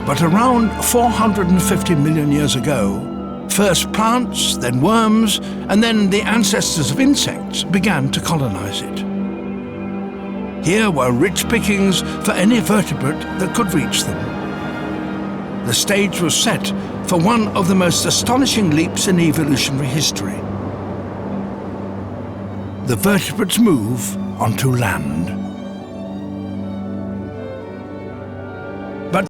But around 450 million years ago, first plants, then worms, and then the ancestors of insects began to colonize it. Here were rich pickings for any vertebrate that could reach them. The stage was set for one of the most astonishing leaps in evolutionary history. The vertebrates move onto land.